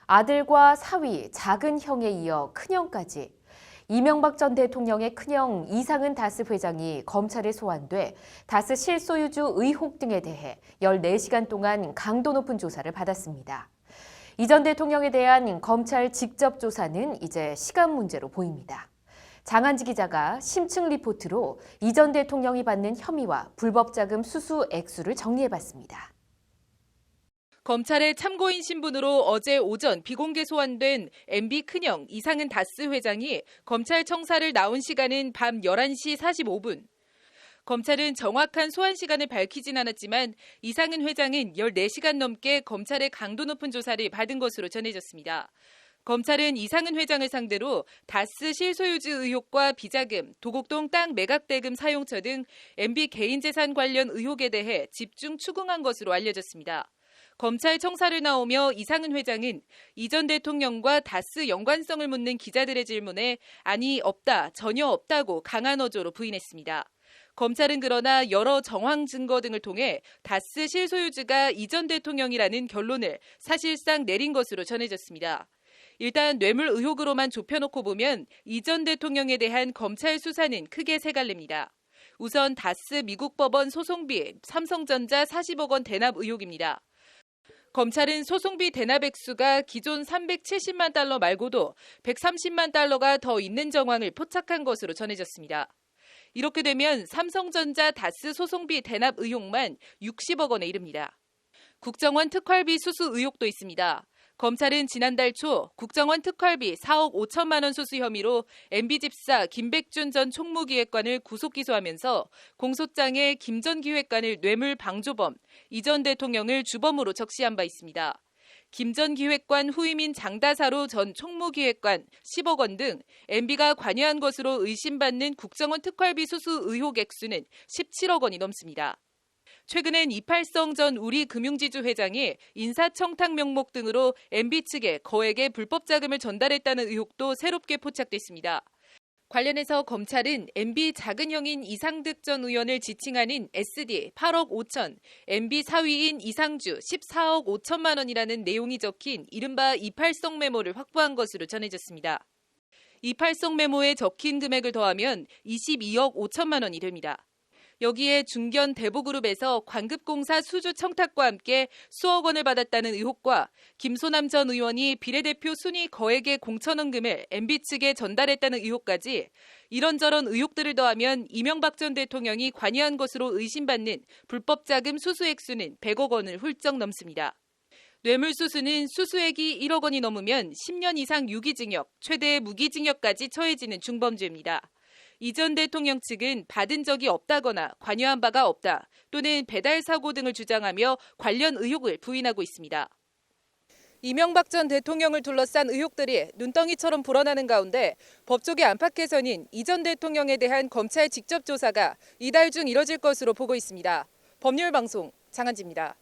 아들과 사위, 작은 형에 이어 큰형까지. 이명박 전 대통령의 큰형 이상은 다스 회장이 검찰에 소환돼 다스 실소유주 의혹 등에 대해 14시간 동안 강도 높은 조사를 받았습니다. 이 전 대통령에 대한 검찰 직접 조사는 이제 시간 문제로 보입니다. 장한지 기자가 심층 리포트로 이 전 대통령이 받는 혐의와 불법 자금 수수 액수를 정리해봤습니다. 검찰의 참고인 신분으로 어제 오전 비공개 소환된 MB 큰형 이상은 다스 회장이 검찰 청사를 나온 시간은 밤 11시 45분. 검찰은 정확한 소환 시간을 밝히진 않았지만 이상은 회장은 14시간 넘게 검찰의 강도 높은 조사를 받은 것으로 전해졌습니다. 검찰은 이상은 회장을 상대로 다스 실소유주 의혹과 비자금, 도곡동 땅 매각 대금 사용처 등 MB 개인재산 관련 의혹에 대해 집중 추궁한 것으로 알려졌습니다. 검찰 청사를 나오며 이상은 회장은 이 전 대통령과 다스 연관성을 묻는 기자들의 질문에 아니 없다, 전혀 없다고 강한 어조로 부인했습니다. 검찰은 그러나 여러 정황 증거 등을 통해 다스 실소유주가 이 전 대통령이라는 결론을 사실상 내린 것으로 전해졌습니다. 일단 뇌물 의혹으로만 좁혀놓고 보면 이 전 대통령에 대한 검찰 수사는 크게 세 갈래입니다. 우선 다스 미국 법원 소송비 삼성전자 40억 원 대납 의혹입니다. 검찰은 소송비 대납 액수가 기존 370만 달러 말고도 130만 달러가 더 있는 정황을 포착한 것으로 전해졌습니다. 이렇게 되면 삼성전자 다스 소송비 대납 의혹만 60억 원에 이릅니다. 국정원 특활비 수수 의혹도 있습니다. 검찰은 지난달 초 국정원 특활비 4억 5천만 원 수수 혐의로 MB 집사 김백준 전 총무기획관을 구속 기소하면서 공소장에 김 전 기획관을 뇌물 방조범, 이 전 대통령을 주범으로 적시한 바 있습니다. 김 전 기획관 후임인 장다사로 전 총무기획관 10억 원 등 MB가 관여한 것으로 의심받는 국정원 특활비 수수 의혹 액수는 17억 원이 넘습니다. 최근엔 이팔성 전 우리금융지주 회장이 인사청탁 명목 등으로 MB 측에 거액의 불법 자금을 전달했다는 의혹도 새롭게 포착됐습니다. 관련해서 검찰은 MB 작은 형인 이상득 전 의원을 지칭하는 SD 8억 5천, MB 사위인 이상주 14억 5천만 원이라는 내용이 적힌 이른바 이팔성 메모를 확보한 것으로 전해졌습니다. 이팔성 메모에 적힌 금액을 더하면 22억 5천만 원이 됩니다. 여기에 중견 대보그룹에서 관급공사 수주 청탁과 함께 수억 원을 받았다는 의혹과 김소남 전 의원이 비례대표 순위 거액의 공천원금을 MB 측에 전달했다는 의혹까지 이런저런 의혹들을 더하면 이명박 전 대통령이 관여한 것으로 의심받는 불법 자금 수수 액수는 100억 원을 훌쩍 넘습니다. 뇌물수수는 수수액이 1억 원이 넘으면 10년 이상 유기징역, 최대 무기징역까지 처해지는 중범죄입니다. 이 전 대통령 측은 받은 적이 없다거나 관여한 바가 없다 또는 배달 사고 등을 주장하며 관련 의혹을 부인하고 있습니다. 이명박 전 대통령을 둘러싼 의혹들이 눈덩이처럼 불어나는 가운데 법조계 안팎에서는 이 전 대통령에 대한 검찰 직접 조사가 이달 중 이뤄질 것으로 보고 있습니다. 법률방송 장한지입니다.